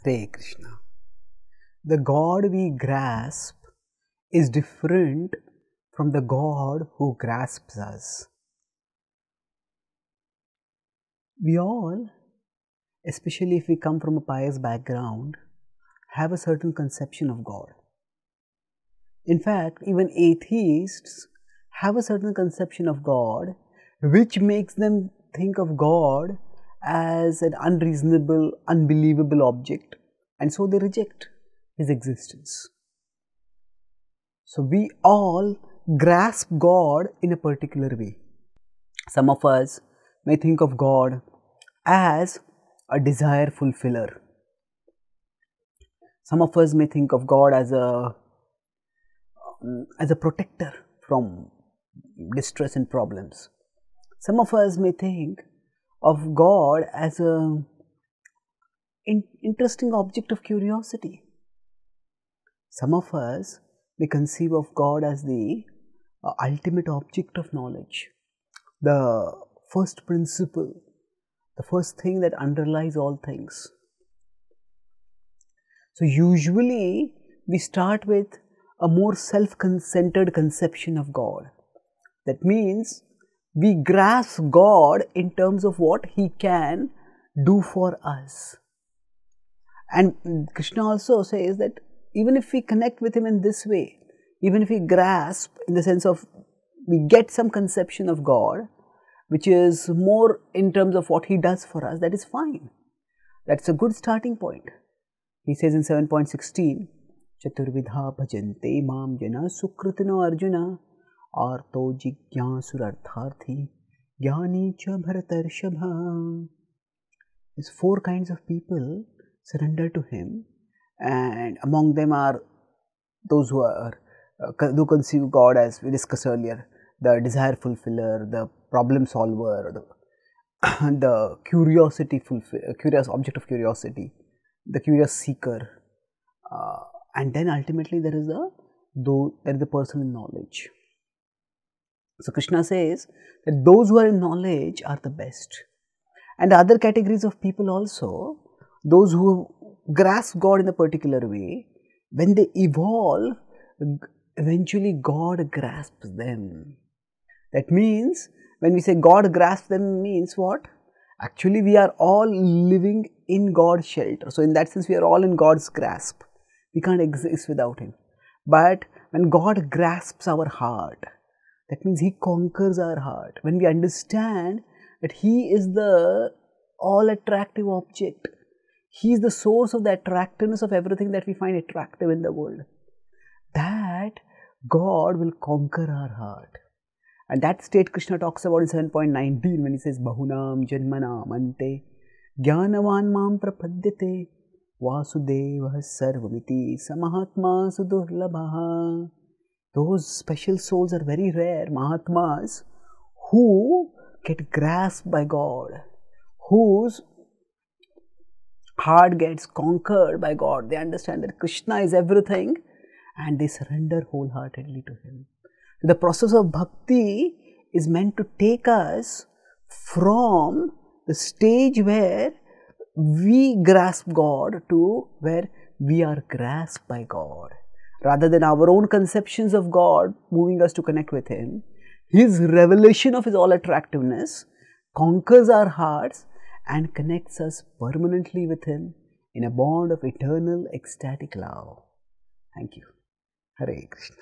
Hare Krishna. The God we grasp is different from the God who grasps us. We all, especially if we come from a pious background, have a certain conception of God. In fact, even atheists have a certain conception of God which makes them think of God as an unreasonable, unbelievable object, and so they reject His existence. So we all grasp God in a particular way. Some of us may think of God as a desire fulfiller. Some of us may think of God as a protector from distress and problems. Some of us may think of God as an interesting object of curiosity. Some of us may conceive of God as the ultimate object of knowledge, the first principle, the first thing that underlies all things. So usually we start with a more self-centered conception of God. That means we grasp God in terms of what He can do for us. And Krishna also says that even if we connect with Him in this way, even if we grasp in the sense of we get some conception of God, which is more in terms of what He does for us, that is fine. That's a good starting point. He says in 7.16, Chaturvidha bhajante mam jana sukritino arjuna arto jigyasurartharthi jnani cha bharatarshabha. There's 4 kinds of people surrender to Him, and among them are those who conceive God as we discussed earlier, the desire fulfiller, the problem solver, the curious object of curiosity, the curious seeker, and then ultimately there is the person in knowledge. So Krishna says that those who are in knowledge are the best. And the other categories of people also, those who grasp God in a particular way, when they evolve, eventually God grasps them. That means, when we say God grasps them, means what? Actually, we are all living in God's shelter. So in that sense, we are all in God's grasp. We can't exist without Him. But when God grasps our heart, that means He conquers our heart. When we understand that He is the all-attractive object, He is the source of the attractiveness of everything that we find attractive in the world, that God will conquer our heart. And that state Krishna talks about in 7.19 when He says, Bahunam Janmanam Ante Jnanavan Mam Prapadyate Vasudeva Sarvamiti Samahatma Sudurlabha. Those special souls are very rare, Mahatmas, who get grasped by God, whose heart gets conquered by God. They understand that Krishna is everything and they surrender wholeheartedly to Him. The process of bhakti is meant to take us from the stage where we grasp God to where we are grasped by God. Rather than our own conceptions of God moving us to connect with Him, His revelation of His all-attractiveness conquers our hearts and connects us permanently with Him in a bond of eternal ecstatic love. Thank you. Hare Krishna.